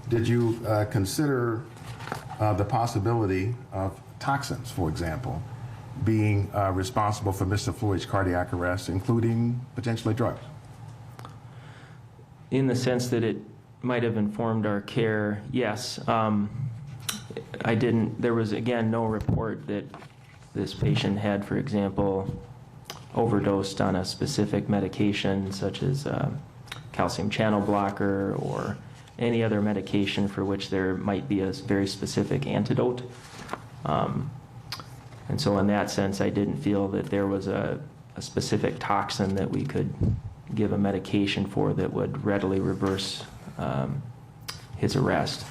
Did you consider the possibility of toxins, for example, being responsible for Mr. Floyd's cardiac arrest, including potentially drugs? In the sense that it might have informed our care, yes. I didn't, there was again no report that this patient had, for example, overdosed on a specific medication such as calcium channel blocker or any other medication for which there might be a very specific antidote. And so in that sense, I didn't feel that there was a specific toxin that we could give a medication for that would readily reverse his arrest.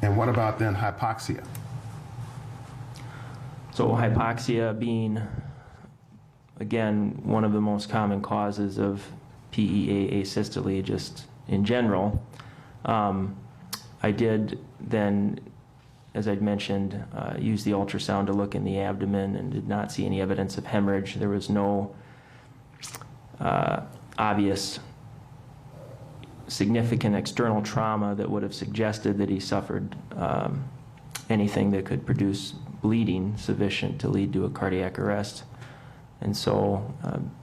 And what about then hypoxia? So hypoxia being, again, one of the most common causes of PEA asystole just in general. I did then, as I'd mentioned, use the ultrasound to look in the abdomen and did not see any evidence of hemorrhage. There was no obvious significant external trauma that would have suggested that he suffered anything that could produce bleeding sufficient to lead to a cardiac arrest. And so,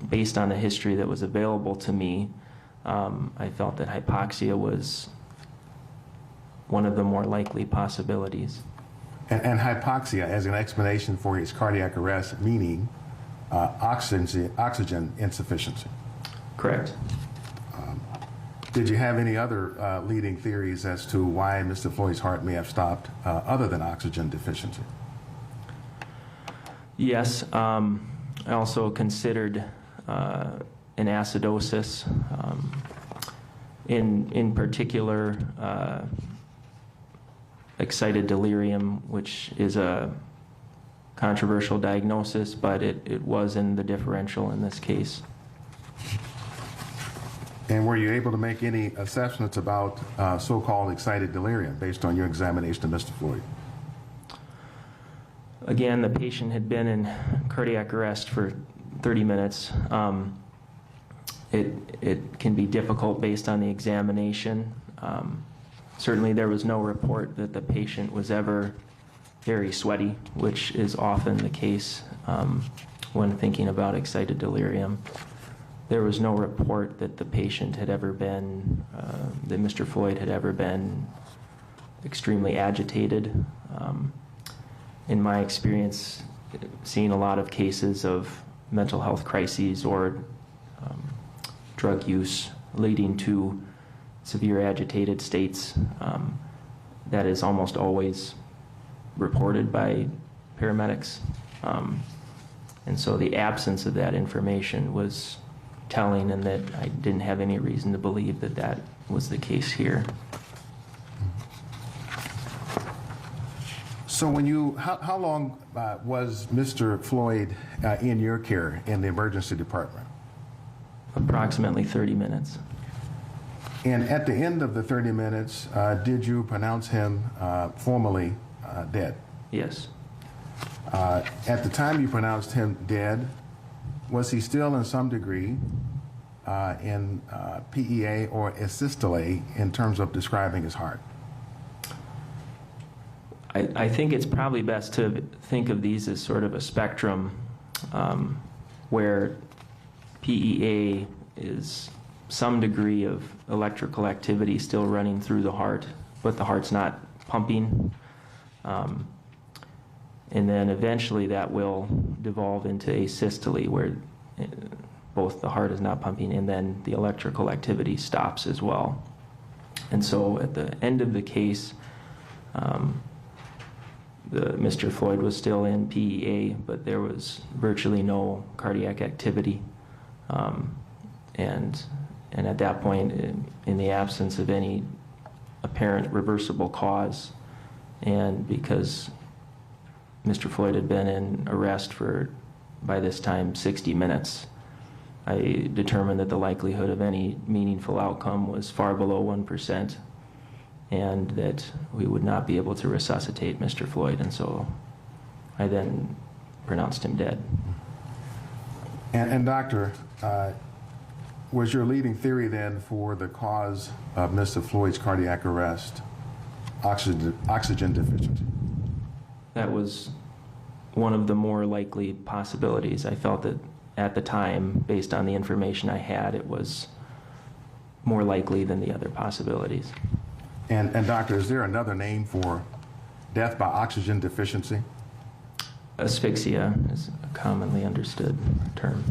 based on the history that was available to me, I felt that hypoxia was one of the more likely possibilities. And hypoxia as an explanation for his cardiac arrest, meaning oxygen insufficiency. Correct. Did you have any other leading theories as to why Mr. Floyd's heart may have stopped other than oxygen deficiency? Yes. I also considered an acidosis. In particular, excited delirium, which is a controversial diagnosis, but it was in the differential in this case. And were you able to make any assessments about so-called excited delirium based on your examination of Mr. Floyd? Again, the patient had been in cardiac arrest for 30 minutes. It can be difficult based on the examination. Certainly there was no report that the patient was ever very sweaty, which is often the case when thinking about excited delirium. There was no report that the patient had ever been, that Mr. Floyd had ever been extremely agitated. In my experience, seeing a lot of cases of mental health crises or drug use leading to severe agitated states, that is almost always reported by paramedics. And so the absence of that information was telling, and that I didn't have any reason to believe that that was the case here. So when you, how long was Mr. Floyd in your care in the emergency department? Approximately 30 minutes. And at the end of the 30 minutes, did you pronounce him formally dead? Yes. At the time you pronounced him dead, was he still in some degree in PEA or asystole in terms of describing his heart? I think it's probably best to think of these as sort of a spectrum where PEA is some degree of electrical activity still running through the heart, but the heart's not pumping. And then eventually that will devolve into asystole, where both the heart is not pumping and then the electrical activity stops as well. And so at the end of the case, Mr. Floyd was still in PEA, but there was virtually no cardiac activity. And at that point, in the absence of any apparent reversible cause, and because Mr. Floyd had been in arrest for, by this time, 60 minutes, I determined that the likelihood of any meaningful outcome was far below 1%, and that we would not be able to resuscitate Mr. Floyd, and so I then pronounced him dead. And doctor, Was your leading theory then for the cause of Mr. Floyd's cardiac arrest oxygen deficiency? That was one of the more likely possibilities. I felt that at the time, based on the information I had, it was more likely than the other possibilities. And doctor, is there another name for death by oxygen deficiency? Asphyxia is a commonly understood term.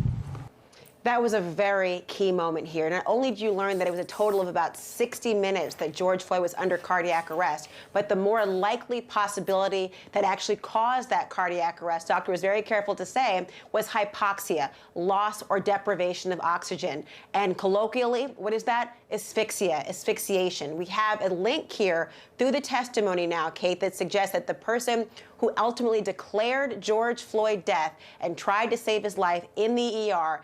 That was a very key moment here. Not only did you learn that it was a total of about 60 minutes that George Floyd was under cardiac arrest, but the more likely possibility that actually caused that cardiac arrest, doctor was very careful to say, was hypoxia, loss or deprivation of oxygen. And colloquially, what is that? Asphyxia, asphyxiation. We have a link here through the testimony now, Kate, that suggests that the person who ultimately declared George Floyd dead and tried to save his life in the ER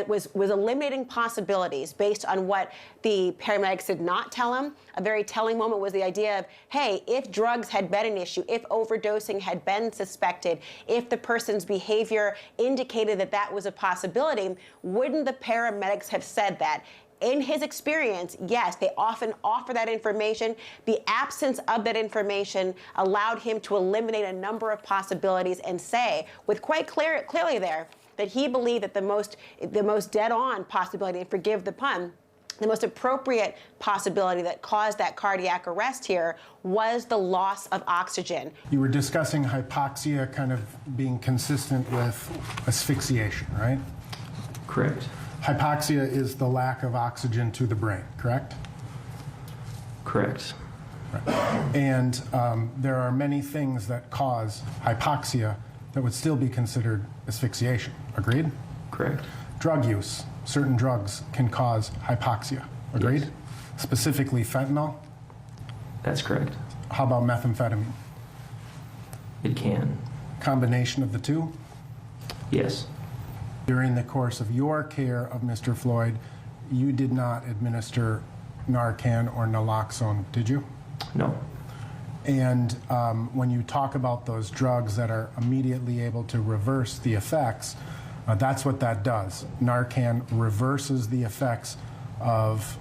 was eliminating possibilities based on what the paramedics did not tell him. A very telling moment was the idea of, hey, if drugs had been an issue, if overdosing had been suspected, if the person's behavior indicated that that was a possibility, wouldn't the paramedics have said that? In his experience, yes, they often offer that information. The absence of that information allowed him to eliminate a number of possibilities and say, with quite clearly there, that he believed that the most dead-on possibility, and forgive the pun, the most appropriate possibility that caused that cardiac arrest here was the loss of oxygen. You were discussing hypoxia kind of being consistent with asphyxiation, right? Correct. Hypoxia is the lack of oxygen to the brain, correct? Correct. And there are many things that cause hypoxia that would still be considered asphyxiation. Agreed? Correct. Drug use. Certain drugs can cause hypoxia. Agreed? Yes. Specifically fentanyl. That's correct. How about methamphetamine? It can. Combination of the two? Yes. During the course of your care of Mr. Floyd, you did not administer Narcan or naloxone, did you? No. And when you talk about those drugs that are immediately able to reverse the effects, that's what that does. Narcan reverses the effects of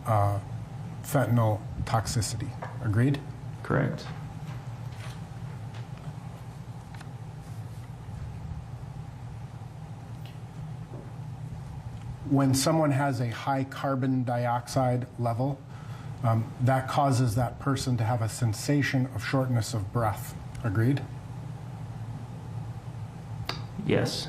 fentanyl toxicity. Agreed? Correct. When someone has a high carbon dioxide level, that causes that person to have a sensation of shortness of breath. Agreed? Yes.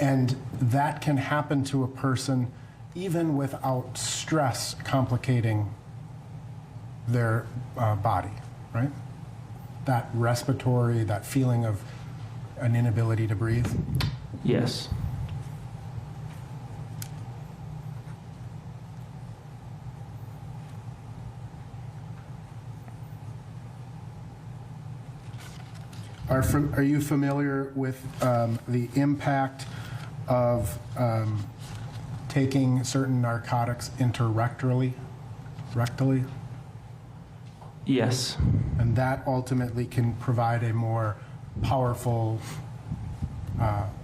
And that can happen to a person even without stress complicating their body, right? That respiratory, that feeling of an inability to breathe. Yes. Are you familiar with the impact of taking certain narcotics interrectally, rectally? Yes. And that ultimately can provide a more powerful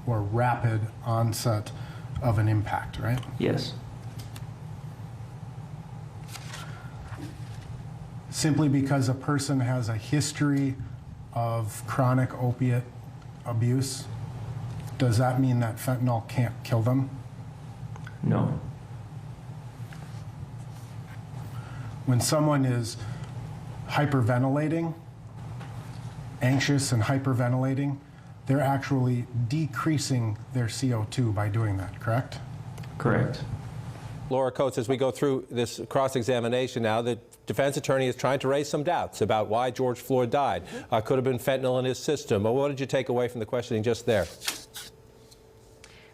or rapid onset of an impact, right? Yes. Simply because a person has a history of chronic opiate abuse, does that mean that fentanyl can't kill them? No. When someone is hyperventilating, anxious and hyperventilating, they're actually decreasing their CO2 by doing that, correct? Correct. Laura Coates, as we go through this cross-examination now, the defense attorney is trying to raise some doubts about why George Floyd died. Could have been fentanyl in his system. What did you take away from the questioning just there?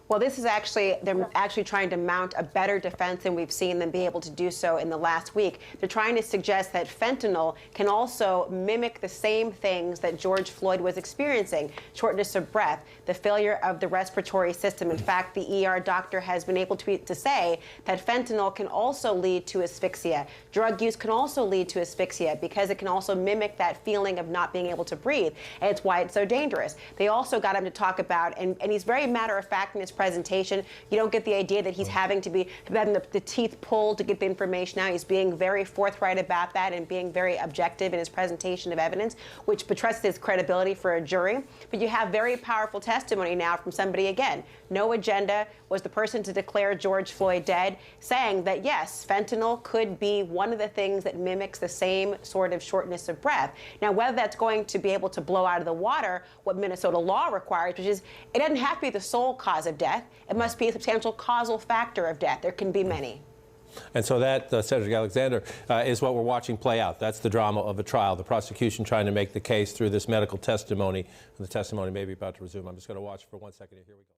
Well, this is they're actually trying to mount a better defense than we've seen them be able to do so in the last week. They're trying to suggest that fentanyl can also mimic the same things that George Floyd was experiencing: shortness of breath, the failure of the respiratory system. In fact, the ER doctor has been able to say that fentanyl can also lead to asphyxia. Drug use can also lead to asphyxia because it can also mimic that feeling of not being able to breathe, and it's why it's so dangerous. They also got him to talk about, and he's very matter-of-fact in his presentation. You don't get the idea that he's having the teeth pulled to get the information out. He's being very forthright about that and being very objective in his presentation of evidence, which buttresses his credibility for a jury. But you have very powerful testimony now from somebody, again, no agenda, was the person to declare George Floyd dead, saying that, yes, fentanyl could be one of the things that mimics the same sort of shortness of breath. Now, whether that's going to be able to blow out of the water what Minnesota law requires, which is it doesn't have to be the sole cause of death. It must be a substantial causal factor of death. There can be many. And so that, Cedric Alexander, is what we're watching play out. That's the drama of a trial, the prosecution trying to make the case through this medical testimony. And the testimony may be about to resume. I'm just going to watch for 1 second here. Here we go.